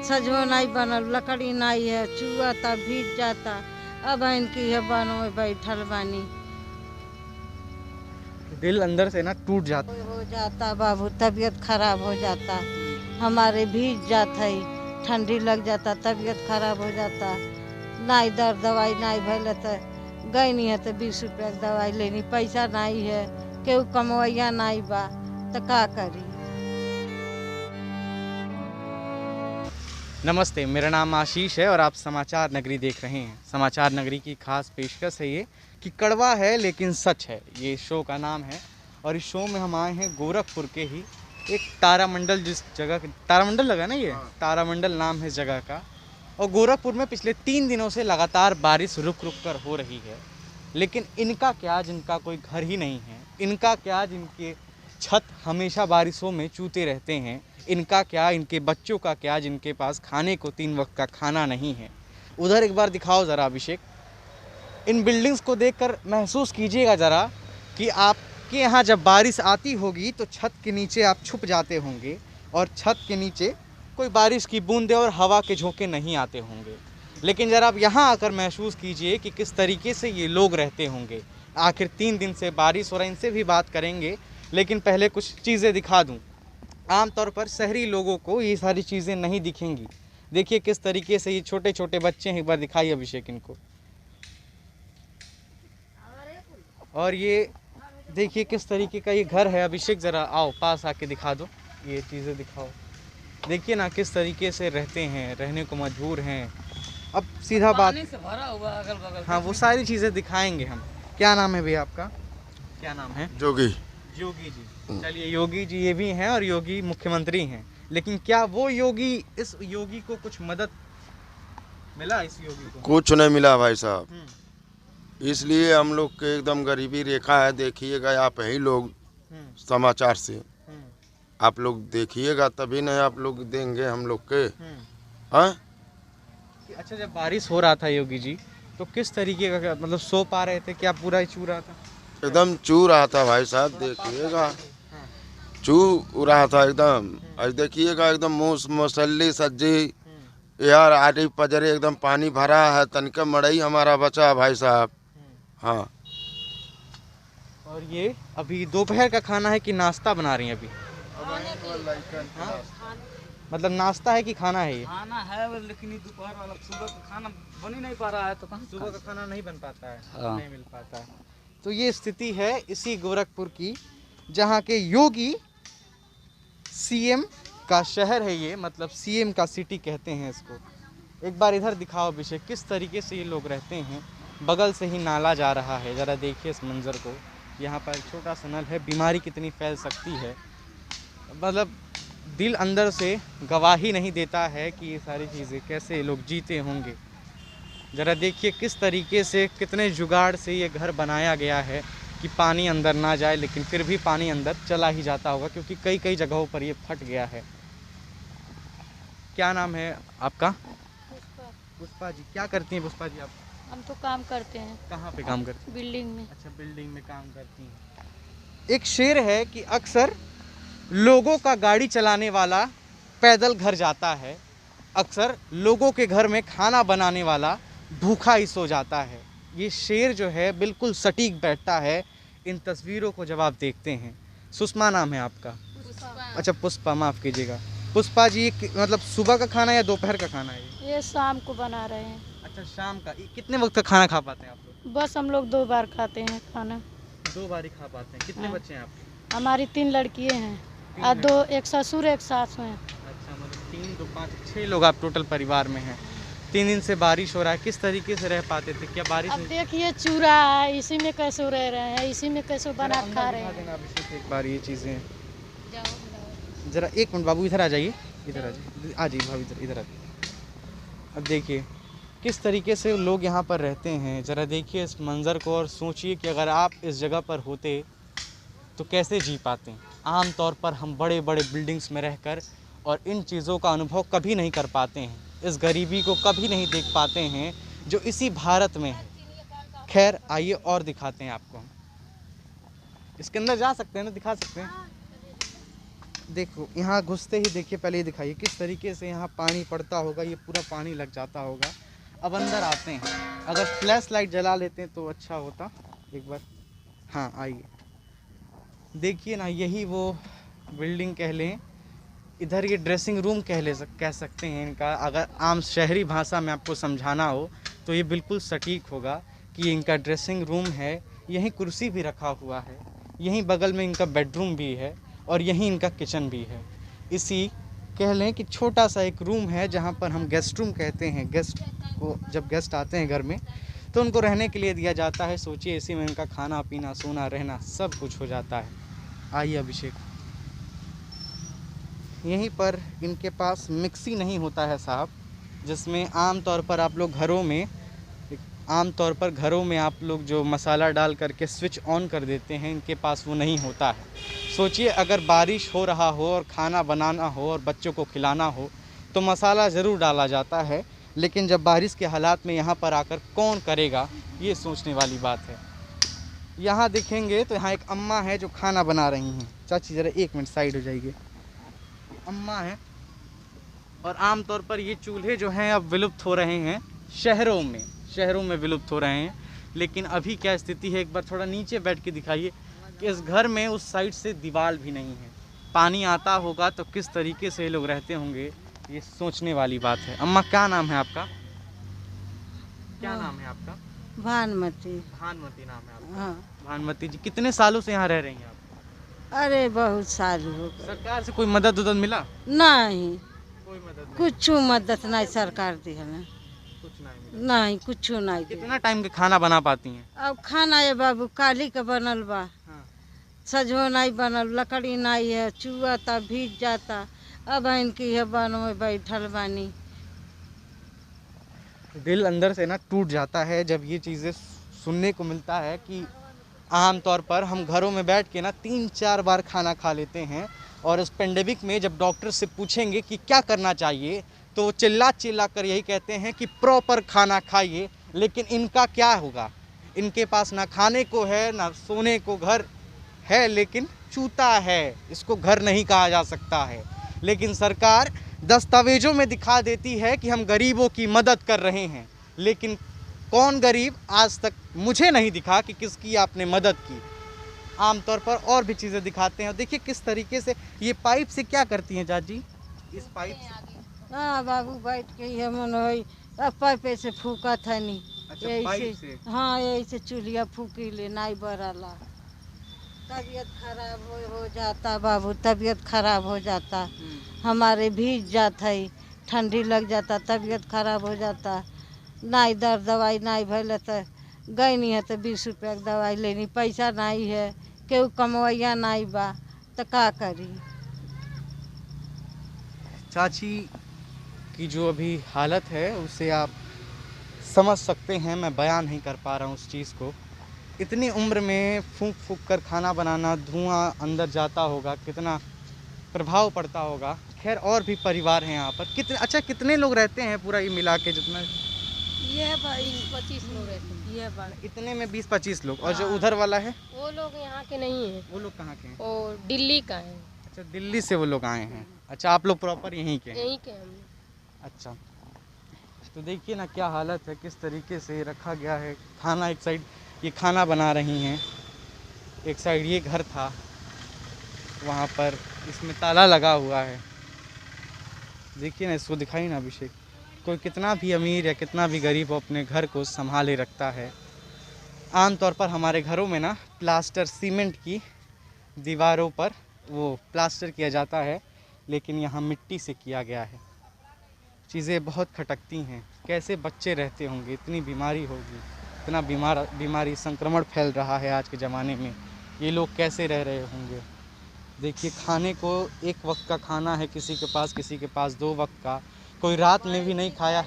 सजो नहीं बनल, लकड़ी नहीं है, चूहा था भीग जाता। अब इनकी है बनो में बैठल बानी। दिल अंदर से ना टूट जाता हो जाता बाबू, तबीयत खराब हो जाता, हमारे भीग जाता है, ठंडी लग जाता, तबीयत खराब हो जाता। नहीं दर्द दवाई नहीं भैल तो गई नहीं है तो 20 रुपया की दवाई लेनी, पैसा नहीं है, केहू कमवैया नहीं बा तो का करी। नमस्ते, मेरा नाम आशीष है और आप समाचार नगरी देख रहे हैं। समाचार नगरी की खास पेशकश है ये कि कड़वा है लेकिन सच है, ये शो का नाम है। और इस शो में हम आए हैं गोरखपुर के ही एक तारामंडल, जिस जगह तारामंडल लगा ना, ये तारामंडल नाम है इस जगह का। और गोरखपुर में पिछले 3 दिनों से लगातार बारिश रुक रुक कर हो रही है। लेकिन इनका क्या, जिनका कोई घर ही नहीं है, इनका क्या जिनके छत हमेशा बारिशों में चूते रहते हैं, इनका क्या, इनके बच्चों का क्या जिनके पास खाने को 3 वक्त का खाना नहीं है। उधर एक बार दिखाओ ज़रा अभिषेक। इन बिल्डिंग्स को देखकर महसूस कीजिएगा ज़रा कि आपके यहाँ जब बारिश आती होगी तो छत के नीचे आप छुप जाते होंगे और छत के नीचे कोई बारिश की बूंदें और हवा के झोंके नहीं आते होंगे। लेकिन ज़रा आप यहाँ आकर महसूस कीजिए कि किस तरीके से ये लोग रहते होंगे। आखिर 3 दिन से बारिश हो रहा है, इनसे भी बात करेंगे। लेकिन पहले कुछ चीज़ें दिखा दूँ। आमतौर पर शहरी लोगों को ये सारी चीज़ें नहीं दिखेंगी। देखिए किस तरीके से ये छोटे छोटे बच्चे हैं, एक बार दिखाइए अभिषेक इनको। और ये देखिए किस तरीके का ये घर है। अभिषेक ज़रा आओ पास आके दिखा दो, ये चीज़ें दिखाओ। देखिए ना किस तरीके से रहते हैं, रहने को मजबूर हैं। अब सीधा बात, से भरा हुआ अगल बगल। हाँ वो सारी चीज़ें दिखाएंगे हम। क्या नाम है भैया आपका? क्या नाम है? जोगी। योगी जी। चलिए योगी जी ये भी हैं और योगी मुख्यमंत्री हैं। लेकिन क्या वो योगी, इस योगी को कुछ मदद मिला? इस योगी को कुछ नहीं मिला भाई साहब, इसलिए हम लोग के एकदम गरीबी रेखा है। देखिएगा आप ही लोग समाचार से, आप लोग देखिएगा तभी नहीं आप लोग देंगे हम लोग के। हाँ अच्छा, जब बारिश हो रहा था योगी जी तो किस तरीके का, मतलब सो पा रहे थे क्या? पूरा ही चू रहा था? एकदम चू रहा था भाई साहब, देखिएगा चू रहा था एकदम। आज देखिएगा एकदम मुसल्ली सज्जी यार, आड़ी पजरे एकदम पानी भरा है, तनिका मड़ई हमारा बचा भाई साहब। हाँ। और ये अभी दोपहर का खाना है कि नाश्ता बना रही हैं अभी? हाँ? मतलब नाश्ता है कि खाना है ये? खाना है लेकिन दोपहर वाला सुबह का खाना बन ही नहीं पा रहा है, तो कहाँ सुबह का खाना नहीं बन पाता है। हाँ। नहीं मिल पाता है। तो ये स्थिति है इसी गोरखपुर की, जहाँ के योगी सीएम का शहर है ये, मतलब सीएम का सिटी कहते हैं इसको। एक बार इधर दिखाओ अभिषेक, किस तरीके से ये लोग रहते हैं। बगल से ही नाला जा रहा है, ज़रा देखिए इस मंज़र को। यहाँ पर एक छोटा सा नल है, बीमारी कितनी फैल सकती है। मतलब दिल अंदर से गवाही नहीं देता है कि ये सारी चीज़ें कैसे लोग जीते होंगे। ज़रा देखिए किस तरीके से, कितने जुगाड़ से ये घर बनाया गया है कि पानी अंदर ना जाए, लेकिन फिर भी पानी अंदर चला ही जाता होगा क्योंकि कई कई जगहों पर ये फट गया है। क्या नाम है आपका? पुष्पा जी। क्या करती हैं पुष्पा जी आप? हम तो काम करते हैं। कहाँ पे काम करती हैं? बिल्डिंग में। अच्छा, बिल्डिंग में काम करती हैं। एक शेर है कि अक्सर लोगों का गाड़ी चलाने वाला पैदल घर जाता है, अक्सर लोगों के घर में खाना बनाने वाला भूखा ही सो जाता है। ये शेर जो है बिल्कुल सटीक बैठता है इन तस्वीरों को जब आप देखते हैं। सुषमा नाम है आपका? अच्छा पुष्पा, माफ़ कीजिएगा। पुष्पा जी, मतलब सुबह का खाना या दोपहर का खाना है ये शाम को बना रहे हैं। अच्छा शाम का। कितने वक्त का खाना खा पाते हैं आप लोग? बस हम लोग 2 बार खाते हैं खाना। 2 बार ही खा पाते हैं। कितने हाँ। बच्चे हैं आपके? हमारी 3 लड़कियां हैं और 2, एक ससुर एक सास हैं। अच्छा, मतलब 3, 2, 5, 6 लोग आप टोटल परिवार में हैं। 3 दिन से बारिश हो रहा है, किस तरीके से रह पाते थे? क्या बारिश? अब देखिए चूरा है, इसी में कैसे रह रहे हैं, इसी में कैसे बना खा रहे हैं। एक बार ये चीज़ें ज़रा, 1 मिनट बाबू इधर आ जाइए, इधर आ जाइए, आ जाइए भाभी इधर आ जाइए। अब देखिए किस तरीके से लोग यहाँ पर रहते हैं। ज़रा देखिए इस मंज़र को और सोचिए कि अगर आप इस जगह पर होते तो कैसे जी पाते। आम तौर पर हम बड़े बड़े बिल्डिंग्स में रहकर और इन चीज़ों का अनुभव कभी नहीं कर पाते हैं, इस गरीबी को कभी नहीं देख पाते हैं जो इसी भारत में है। खैर आइए और दिखाते हैं आपको हम। इसके अंदर जा सकते हैं ना, दिखा सकते हैं। देखो यहाँ घुसते ही देखिए, पहले ये दिखाइए किस तरीके से यहाँ पानी पड़ता होगा, ये पूरा पानी लग जाता होगा। अब अंदर आते हैं, अगर फ्लैश लाइट जला लेते हैं तो अच्छा होता एक बार। हाँ आइए, देखिए ना, यही वो बिल्डिंग कह लें, इधर ये ड्रेसिंग रूम कह सकते हैं इनका। अगर आम शहरी भाषा में आपको समझाना हो तो ये बिल्कुल सटीक होगा कि इनका ड्रेसिंग रूम है। यहीं कुर्सी भी रखा हुआ है, यहीं बगल में इनका बेडरूम भी है और यहीं इनका किचन भी है। इसी कह लें कि छोटा सा एक रूम है जहाँ पर हम गेस्ट रूम कहते हैं। गेस्ट को जब गेस्ट आते हैं घर में तो उनको रहने के लिए दिया जाता है। सोचिए इसी में इनका खाना पीना सोना रहना सब कुछ हो जाता है। आइए अभिषेक, यहीं पर इनके पास मिक्सी नहीं होता है साहब, जिसमें आम तौर पर आप लोग घरों में आप लोग जो मसाला डाल करके स्विच ऑन कर देते हैं, इनके पास वो नहीं होता है। सोचिए अगर बारिश हो रहा हो और खाना बनाना हो और बच्चों को खिलाना हो तो मसाला ज़रूर डाला जाता है, लेकिन जब बारिश के हालात में यहाँ पर आकर कौन करेगा, ये सोचने वाली बात है। यहाँ देखेंगे तो यहाँ एक अम्मा है जो खाना बना रही हैं। चाची ज़रा 1 मिनट साइड हो जाइए। अम्मा है, और आम तौर पर ये चूल्हे जो हैं अब विलुप्त हो रहे हैं, शहरों में विलुप्त हो रहे हैं। लेकिन अभी क्या स्थिति है, एक बार थोड़ा नीचे बैठ के दिखाइए कि इस घर में उस साइड से दीवार भी नहीं है। पानी आता होगा तो किस तरीके से लोग रहते होंगे, ये सोचने वाली बात है। अम्मा क्या नाम है आपका? क्या नाम है आपका? भानुमती। भानुमती नाम है आपका? हाँ। भानुमती जी, कितने सालों से यहाँ रह रही हैं आप? अरे बहुत साल हो गए। सरकार से कोई मदद मिला? नहीं, कोई मदद नहीं? कुछ मदद नहीं सरकार दी है। कुछ नहीं मिला? नहीं, कुछ नहीं दी। कितना टाइम के खाना बना पाती हैं? अब खाना ये बाबू काली का बनल बा, हाँ। सजो नहीं बनल, लकड़ी नहीं है, चूहा था भीग जाता। अब इनकी है बन में बैठल बानी। दिल अंदर से ना टूट जाता है जब ये चीज़ें सुनने को मिलता है कि आम तौर पर हम घरों में बैठ के ना 3-4 बार खाना खा लेते हैं, और इस पेंडेमिक में जब डॉक्टर से पूछेंगे कि क्या करना चाहिए तो चिल्ला कर यही कहते हैं कि प्रॉपर खाना खाइए। लेकिन इनका क्या होगा, इनके पास ना खाने को है ना सोने को घर है, लेकिन चूता है, इसको घर नहीं कहा जा सकता है। लेकिन सरकार दस्तावेजों में दिखा देती है कि हम गरीबों की मदद कर रहे हैं, लेकिन कौन गरीब आज तक मुझे नहीं दिखा कि किसकी आपने मदद की। आमतौर पर और भी चीज़ें दिखाते हैं। देखिए किस तरीके से ये पाइप से क्या करती हैं चाची, इस पाइप से? हाँ बाबू बैठ के ये मन होई, अब पाइप से फूका था नहीं। अच्छा, यही पाइप से? हाँ, यही से चूल्हा फूकी ले नहीं बरला। तबीयत खराब हो जाता बाबू, तबीयत खराब हो जाता। हमारे भीग जाता है, ठंडी लग जाता, तबीयत खराब हो जाता। नहीं दर्द दवाई नहीं भले तो गई नहीं है तो 20 रुपया की दवाई लेनी, पैसा नहीं है, केहू कमवैया नहीं बा तो का करी। चाची की जो अभी हालत है उसे आप समझ सकते हैं, मैं बयान नहीं कर पा रहा हूँ उस चीज़ को। इतनी उम्र में फूंक फूंक कर खाना बनाना, धुआं अंदर जाता होगा, कितना प्रभाव पड़ता होगा। खैर और भी परिवार हैं यहाँ पर। कितने लोग रहते हैं पूरा ये मिला के? जितना ये 20-25 लोग रहते हैं। ये बा इतने में 20-25 लोग। और जो उधर वाला है वो लोग यहाँ के नहीं हैं, वो लोग कहाँ के हैं? वो दिल्ली का है। अच्छा, दिल्ली से वो लोग आए हैं। अच्छा, आप लोग प्रॉपर यहीं के हैं? यहीं के हम। अच्छा, तो देखिए ना क्या हालत है, किस तरीके से रखा गया है खाना। एक साइड ये खाना बना रही हैं, एक साइड ये घर था, वहाँ पर इसमें ताला लगा हुआ है। देखिए ना, इसको दिखाई ना अभिषेक, कोई कितना भी अमीर या कितना भी गरीब हो अपने घर को संभाले रखता है। आमतौर पर हमारे घरों में ना प्लास्टर सीमेंट की दीवारों पर वो प्लास्टर किया जाता है, लेकिन यहाँ मिट्टी से किया गया है। चीज़ें बहुत खटकती हैं। कैसे बच्चे रहते होंगे, इतनी बीमारी होगी, इतना बीमारी संक्रमण फैल रहा है आज के ज़माने में, ये लोग कैसे रह रहे होंगे। देखिए खाने को एक वक्त का खाना है किसी के पास 2 वक्त का, कोई रात में भी नहीं खाया।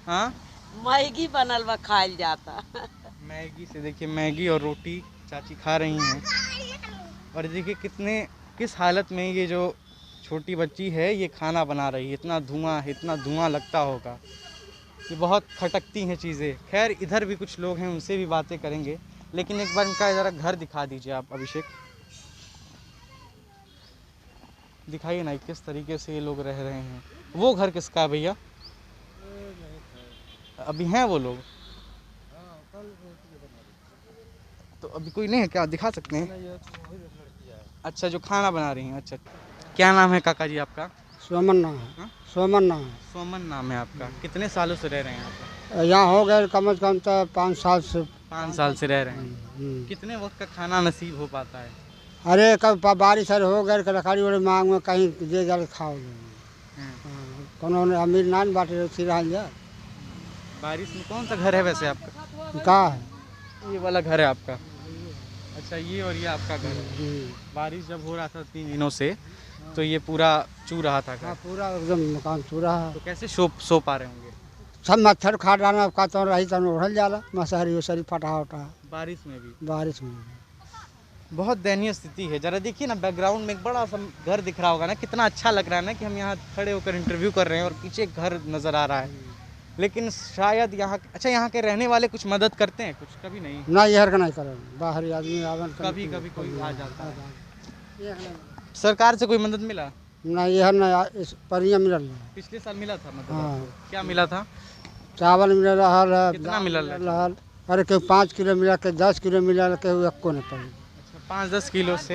हाँ, मैगी बनल बा खाइल जाता। मैगी से देखिए, मैगी और रोटी चाची खा रही हैं। और देखिए किस हालत में ये जो छोटी बच्ची है ये खाना बना रही है। इतना धुआं लगता होगा, ये बहुत खटकती हैं चीज़ें। खैर इधर भी कुछ लोग हैं, उनसे भी बातें करेंगे, लेकिन एक बार इनका ज़रा घर दिखा दीजिए आप अभिषेक। दिखाइए ना किस तरीके से ये लोग रह रहे हैं। वो घर किसका है भैया? अभी हैं वो लोग? तो अभी कोई नहीं है क्या, दिखा सकते हैं? अच्छा, जो खाना बना रही हैं। अच्छा, क्या नाम है काका जी आपका? सोमन नाम है। सोमन नाम है। सोमन नाम है आपका। कितने सालों से रह रहे हैं आप? यहाँ हो गए कम से कम तो 5 साल से। 5 साल से रह रहे हैं। कितने वक्त का खाना नसीब हो पाता है? अरे कब बारिश अरे हो गए लकड़ी वाली मांग में कहीं जे जल खाओ कोनो अमीर नान बाटे सिरहाल जा। बारिश में कौन सा घर है वैसे आपका? का है ये वाला घर है आपका? अच्छा, ये और ये आपका घर है। बारिश जब हो रहा था 3 दिनों से तो ये पूरा चू रहा था घर? पूरा एकदम मकान चूरा है। तो कैसे सो पा रहे होंगे? सब मच्छर खा डालना का तो रही तन उड़ल जाला मसहरी उसरी फटा उठा बारिश में भी? बारिश में बहुत दयनीय स्थिति है। जरा देखिए ना, बैकग्राउंड में एक बड़ा सा घर दिख रहा होगा ना, कितना अच्छा लग रहा है ना कि हम यहाँ खड़े होकर इंटरव्यू कर रहे हैं और पीछे एक घर नज़र आ रहा है। लेकिन शायद यहाँ, अच्छा, यहाँ के रहने वाले कुछ मदद करते हैं? कुछ कभी नहीं? ना यहर का नहीं करे बाहरी आदमी आवन कभी कभी कोई आ जाता है। सरकार से कोई मदद मिला? ना यहर ना इस परिया मिलल। पिछले साल मिला था मदद? हाँ। आपको क्या मिला था? चावल मिल रहा है। कितना मिलल है? अरे के 5 किलो मिला के 10 किलो मिला के एको नहीं पड़ी। 5-10 किलो से?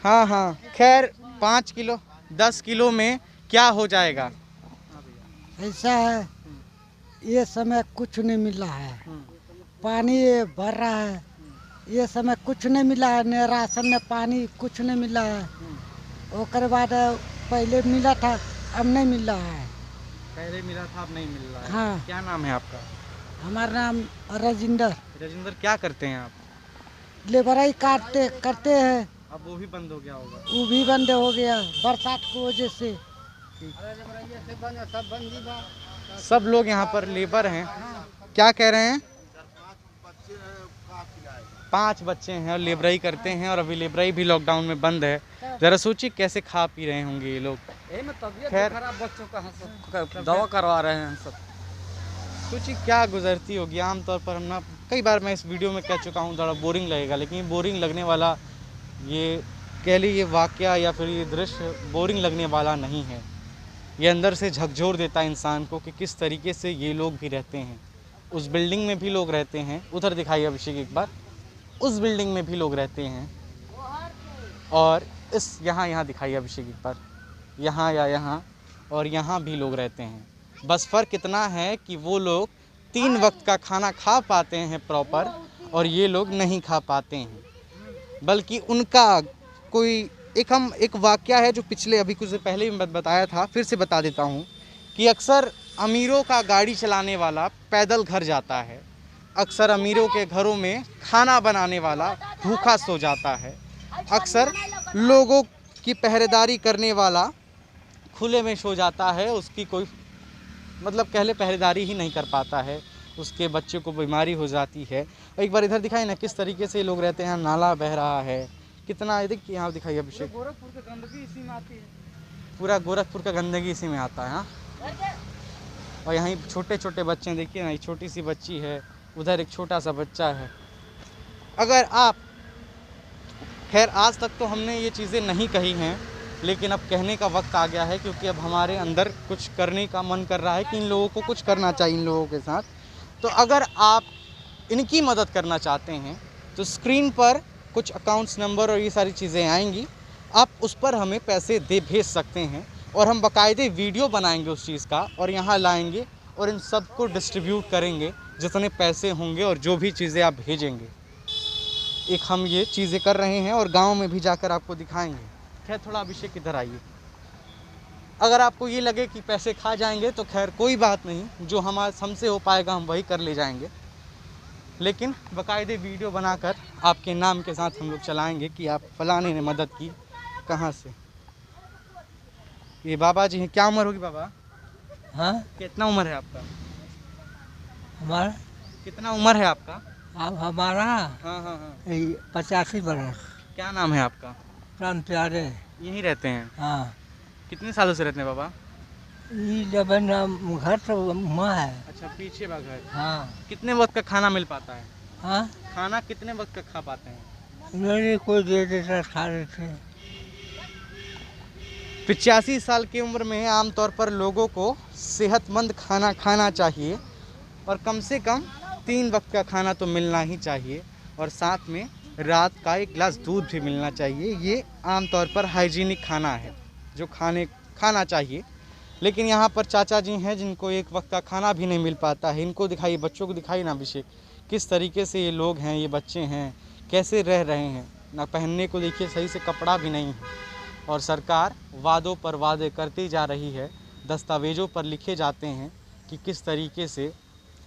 हाँ हाँ, खैर 5 किलो 10 किलो में क्या हो जाएगा? ऐसा है, ये समय कुछ नहीं मिला है, पानी भर रहा है, ये समय कुछ नहीं मिला है, न राशन न पानी कुछ नहीं मिला है। ओकर बाद पहले मिला था, अब नहीं मिल रहा है। पहले मिला था, अब नहीं मिल रहा है। हाँ। क्या नाम है आपका? हमारा नाम राजिंदर। राजिंदर, क्या करते हैं आप? लेबराई करते हैं। अब वो भी बंद हो गया होगा? वो भी बंद हो गया बरसात की वजह से। सब लोग यहाँ पर लेबर हैं। क्या कह रहे हैं? 5 बच्चे हैं और लेबराई करते हैं, और अभी लेबराई भी लॉकडाउन में बंद है। जरा सोचिए कैसे खा पी रहे होंगे ये लोग। खैर, बच्चों का दवा करवा रहे हैं सब। सोचिए क्या गुजरती होगी। आमतौर पर हम ना, कई बार मैं इस वीडियो में कह चुका हूँ, थोड़ा बोरिंग लगेगा, लेकिन ये बोरिंग लगने वाला, ये कह लीजिए ये वाकया या फिर ये दृश्य बोरिंग लगने वाला नहीं है। ये अंदर से झकझोर देता है इंसान को कि किस तरीके से ये लोग भी रहते हैं। उस बिल्डिंग में भी लोग रहते हैं, उधर दिखाइए अभिषेक एक बार, उस बिल्डिंग में भी लोग रहते हैं, और इस यहाँ दिखाइए अभिषेक एक बार, यहाँ या यहाँ, और यहाँ भी लोग रहते हैं। बस फ़र्क इतना है कि वो लोग 3 वक्त का खाना खा पाते हैं प्रॉपर, और ये लोग नहीं खा पाते हैं। बल्कि उनका कोई एक वाकया है जो पिछले अभी कुछ देर पहले ही बताया था, फिर से बता देता हूँ कि अक्सर अमीरों का गाड़ी चलाने वाला पैदल घर जाता है, अक्सर अमीरों के घरों में खाना बनाने वाला भूखा सो जाता है, अक्सर लोगों की पहरेदारी करने वाला खुले में सो जाता है, उसकी कोई मतलब कह ले पहरेदारी ही नहीं कर पाता है, उसके बच्चे को बीमारी हो जाती है। एक बार इधर दिखाई ना किस तरीके से लोग रहते हैं। नाला बह रहा है, कितना है, देखिए यहाँ दिखाइए अभिषेक, गोरखपुर की गंदगी इसी में आती है। पूरा गोरखपुर का गंदगी इसी में आता है। हाँ, और यहाँ छोटे छोटे बच्चे देखिए ना, एक छोटी सी बच्ची है, उधर एक छोटा सा बच्चा है। अगर आप, खैर आज तक तो हमने ये चीज़ें नहीं कही हैं, लेकिन अब कहने का वक्त आ गया है, क्योंकि अब हमारे अंदर कुछ करने का मन कर रहा है कि इन लोगों को कुछ करना चाहिए इन लोगों के साथ। तो अगर आप इनकी मदद करना चाहते हैं तो स्क्रीन पर कुछ अकाउंट्स नंबर और ये सारी चीज़ें आएंगी, आप उस पर हमें पैसे भेज सकते हैं, और हम बाकायदे वीडियो बनाएंगे उस चीज़ का और यहाँ लाएंगे और इन सब को डिस्ट्रीब्यूट करेंगे जितने पैसे होंगे और जो भी चीज़ें आप भेजेंगे। एक हम ये चीज़ें कर रहे हैं और गांव में भी जाकर आपको दिखाएंगे। खैर थोड़ा अभिषेक इधर आइए। अगर आपको ये लगे कि पैसे खा जाएंगे तो खैर कोई बात नहीं, जो हमसे हो पाएगा हम वही कर ले जाएंगे, लेकिन बाकायदे वीडियो बनाकर आपके नाम के साथ हम लोग चलाएंगे कि आप फलाने ने मदद की, कहाँ से। ये बाबा जी हैं, क्या उम्र होगी बाबा? हाँ, कितना उम्र है आपका? हमारा कितना उम्र है आपका? अब हमारा हाँ हाँ हाँ। 85 बरस। क्या नाम है आपका? प्राण प्यारे। यहीं रहते हैं? हाँ, कितने सालों से रहते हैं बाबा? जब घर तो वहाँ है। अच्छा, पीछे बा घर। हाँ। कितने वक्त का खाना मिल पाता है? हाँ, खाना कितने वक्त का खा पाते हैं? मेरे कोई दे देता खा लेते। 85 साल की उम्र में आमतौर पर लोगों को सेहतमंद खाना खाना चाहिए और कम से कम 3 वक्त का खाना तो मिलना ही चाहिए और साथ में रात का 1 गिलास दूध भी मिलना चाहिए। ये आमतौर पर हाइजीनिक खाना है जो खाना चाहिए। लेकिन यहाँ पर चाचा जी हैं जिनको 1 वक्त का खाना भी नहीं मिल पाता है। इनको दिखाइए, बच्चों को दिखाइए ना अभिषेक, किस तरीके से ये लोग हैं, ये बच्चे हैं, कैसे रह रहे हैं। ना पहनने को देखिए सही से कपड़ा भी नहीं है और सरकार वादों पर वादे करती जा रही है। दस्तावेज़ों पर लिखे जाते हैं कि किस तरीके से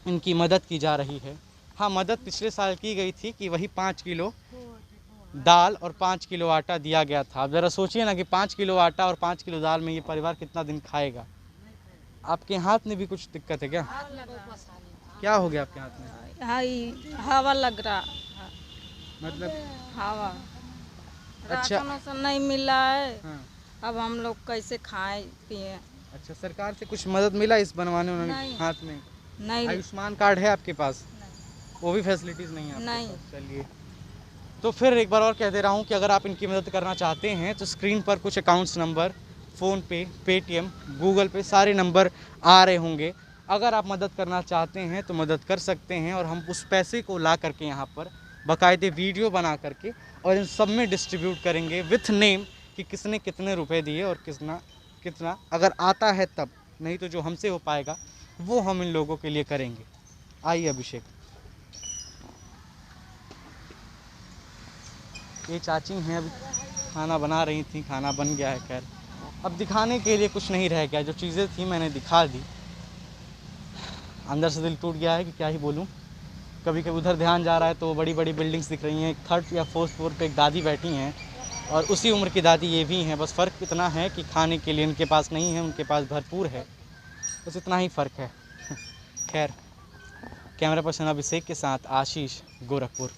इनकी मदद की जा रही है। हाँ, मदद पिछले साल की गई थी कि वही 5 किलो दाल और 5 किलो आटा दिया गया था। अब ज़रा सोचिए ना कि 5 किलो आटा और 5 किलो दाल में ये परिवार कितना दिन खाएगा। आपके हाथ में भी कुछ दिक्कत है क्या? क्या हो गया आपके हाथ में? हवा लग रहा, मतलब हवा अच्छा। राशन वासन नहीं मिला है। हाँ। अब हम लोग कैसे खाएं पिए? अच्छा, सरकार से कुछ मदद मिला इस बनवाने उन्होंने नहीं। हाथ में? नहीं आयुष्मान कार्ड है आपके पास? वो भी फैसिलिटीज़ नहीं है आपके नहीं। पास? चलिए, तो फिर एक बार और कह दे रहा हूँ कि अगर आप इनकी मदद करना चाहते हैं तो स्क्रीन पर कुछ accounts number, PhonePe, Paytm, Google पे सारे नंबर आ रहे होंगे। अगर आप मदद करना चाहते हैं तो मदद कर सकते हैं और हम उस पैसे को ला करके यहाँ पर बाकायदे वीडियो बना करके और इन सब में डिस्ट्रीब्यूट करेंगे विथ नेम कि किसने कितने रुपए दिए और कितना अगर आता है तब, नहीं तो जो हमसे हो पाएगा वो हम इन लोगों के लिए करेंगे। आइए अभिषेक। ये चाची हैं, अभी खाना बना रही थी, खाना बन गया है। खैर अब दिखाने के लिए कुछ नहीं रह गया, जो चीज़ें थी मैंने दिखा दी। अंदर से दिल टूट गया है कि क्या ही बोलूँ। कभी कभी उधर ध्यान जा रहा है तो बड़ी बड़ी बिल्डिंग्स दिख रही हैं। 3rd या 4th फ्लोर पे एक दादी बैठी हैं और उसी उम्र की दादी ये भी हैं। बस फ़र्क इतना है कि खाने के लिए इनके पास नहीं है, उनके पास भरपूर है, बस इतना ही फ़र्क है। खैर, कैमरा पर्सन अभिषेक के साथ आशीष, गोरखपुर।